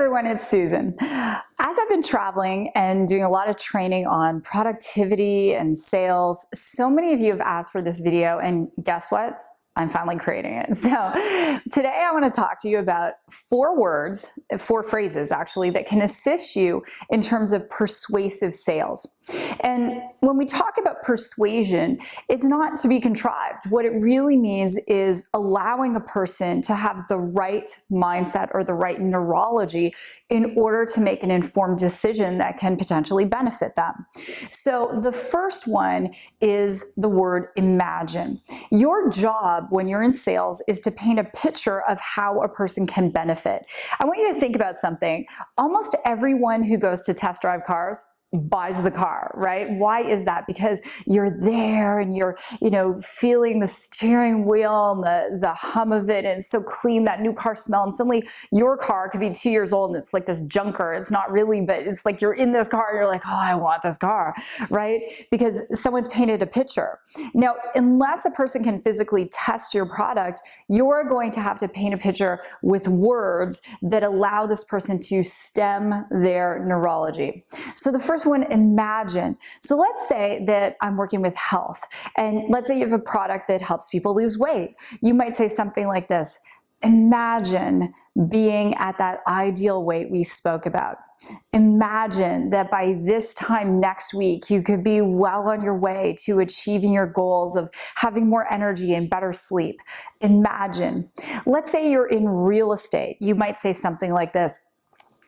everyone, it's Susan. As I've been traveling and doing a lot of training on productivity and sales, so many of you have asked for this video, and guess what? I'm finally creating it. So today I want to talk to you about 4 phrases actually, that can assist you in terms of persuasive sales. And when we talk about persuasion, it's not to be contrived. What it really means is allowing a person to have the right mindset or the right neurology in order to make an informed decision that can potentially benefit them. So the first one is the word imagine. Your job when you're in sales is to paint a picture of how a person can benefit. I want you to think about something. Almost everyone who goes to test drive cars buys the car, right? Why is that? Because you're there and you're, feeling the steering wheel and the hum of it, and it's so clean, that new car smell, and suddenly your car could be 2 years old and it's like this junker. It's not really, but it's like you're in this car and you're like, oh, I want this car, right? Because someone's painted a picture. Now, unless a person can physically test your product, you're going to have to paint a picture with words that allow this person to stem their neurology. So the first one, imagine. So let's say that I'm working with health, and let's say you have a product that helps people lose weight. You might say something like this: imagine being at that ideal weight we spoke about. Imagine that by this time next week, you could be well on your way to achieving your goals of having more energy and better sleep. Imagine. Let's say you're in real estate. You might say something like this: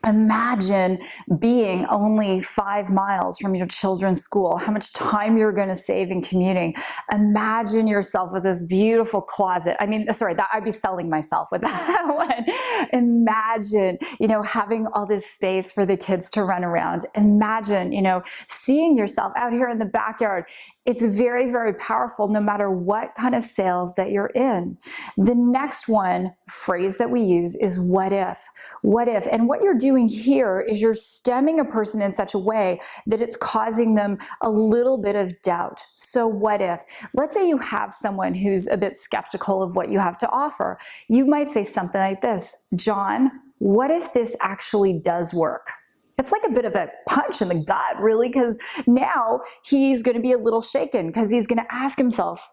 imagine being only 5 miles from your children's school, how much time you're going to save in commuting. Imagine yourself with this beautiful closet. I'd be selling myself with that one. Imagine, having all this space for the kids to run around. Imagine, seeing yourself out here in the backyard. It's very, very powerful no matter what kind of sales that you're in. The next phrase that we use is what if. What if? And what you're doing here is you're stemming a person in such a way that it's causing them a little bit of doubt. So what if? Let's say you have someone who's a bit skeptical of what you have to offer. You might say something like this: John, what if this actually does work? It's like a bit of a punch in the gut, really, because now he's going to be a little shaken because he's going to ask himself,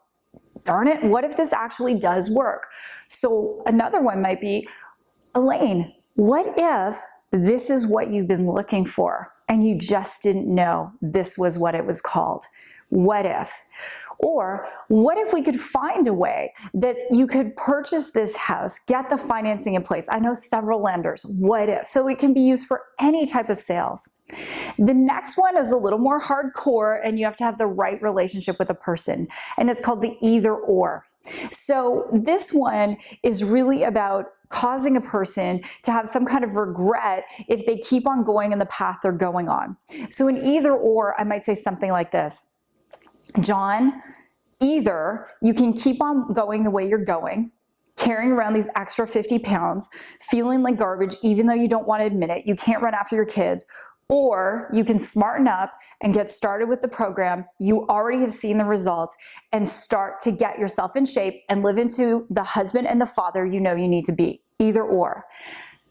darn it, what if this actually does work? So another one might be, Elaine, what if this is what you've been looking for and you just didn't know this was what it was called? What if? Or what if we could find a way that you could purchase this house, get the financing in place? I know several lenders. What if? So it can be used for any type of sales. The next one is a little more hardcore, and you have to have the right relationship with a person, and it's called the either or. So this one is really about causing a person to have some kind of regret if they keep on going in the path they're going on. So in either or, I might say something like this: John, either you can keep on going the way you're going, carrying around these extra 50 pounds, feeling like garbage even though you don't want to admit it, you can't run after your kids, or you can smarten up and get started with the program. You already have seen the results and start to get yourself in shape and live into the husband and the father you know you need to be. Either or.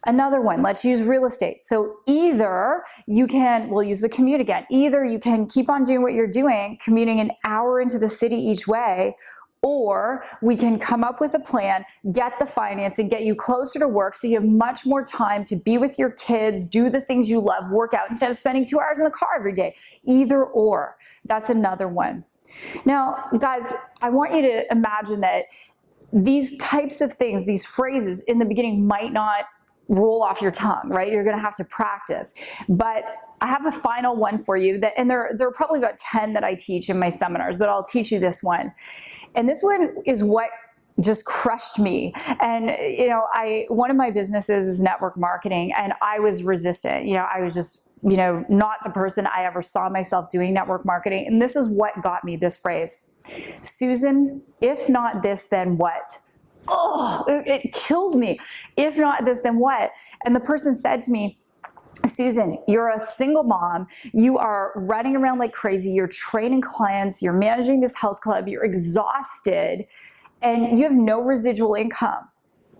Another one, let's use real estate. So either you can, we'll use the commute again, either you can keep on doing what you're doing, commuting an hour into the city each way, or we can come up with a plan, get the financing, get you closer to work so you have much more time to be with your kids, do the things you love, work out, instead of spending 2 hours in the car every day. Either or. That's another one. Now, guys, I want you to imagine that these types of things, these phrases in the beginning might not roll off your tongue, right? You're going to have to practice. But I have a final one for you, and there are probably about 10 that I teach in my seminars, but I'll teach you this one. And this one is what just crushed me. And, one of my businesses is network marketing, and I was resistant. I was just, not the person I ever saw myself doing network marketing. And this is what got me this phrase: Susan, if not this, then what? Oh, it killed me. If not this, then what? And the person said to me, Susan, you're a single mom. You are running around like crazy. You're training clients. You're managing this health club. You're exhausted, and you have no residual income.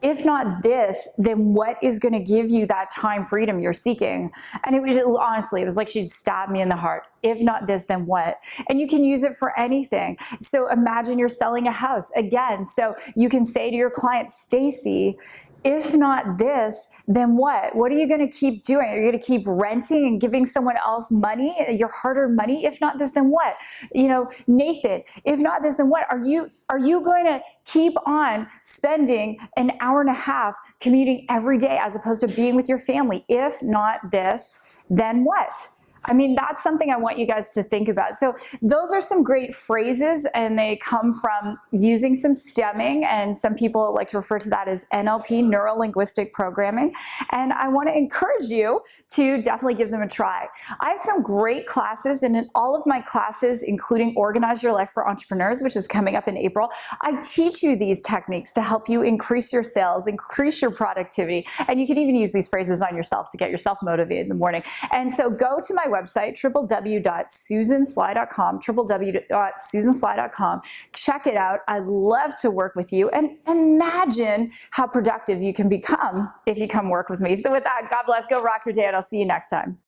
If not this, then what is going to give you that time freedom you're seeking? And it was honestly, it was like she'd stab me in the heart. If not this, then what? And you can use it for anything. So imagine you're selling a house again. So you can say to your client, Stacy, if not this, then what? What are you going to keep doing? Are you going to keep renting and giving someone else money, your hard-earned money? If not this, then what? You know, Nathan, if not this, then what? Are you going to keep on spending an hour and a half commuting every day as opposed to being with your family? If not this, then what? I mean, that's something I want you guys to think about. So those are some great phrases, and they come from using some stemming, and some people like to refer to that as NLP, neuro-linguistic programming. And I want to encourage you to definitely give them a try. I have some great classes, and in all of my classes, including Organize Your Life for Entrepreneurs, which is coming up in April, I teach you these techniques to help you increase your sales, increase your productivity, and you can even use these phrases on yourself to get yourself motivated in the morning. And so go to my website, www.susansly.com, www.susansly.com. Check it out. I'd love to work with you, and imagine how productive you can become if you come work with me. So with that, God bless, go rock your day, and I'll see you next time.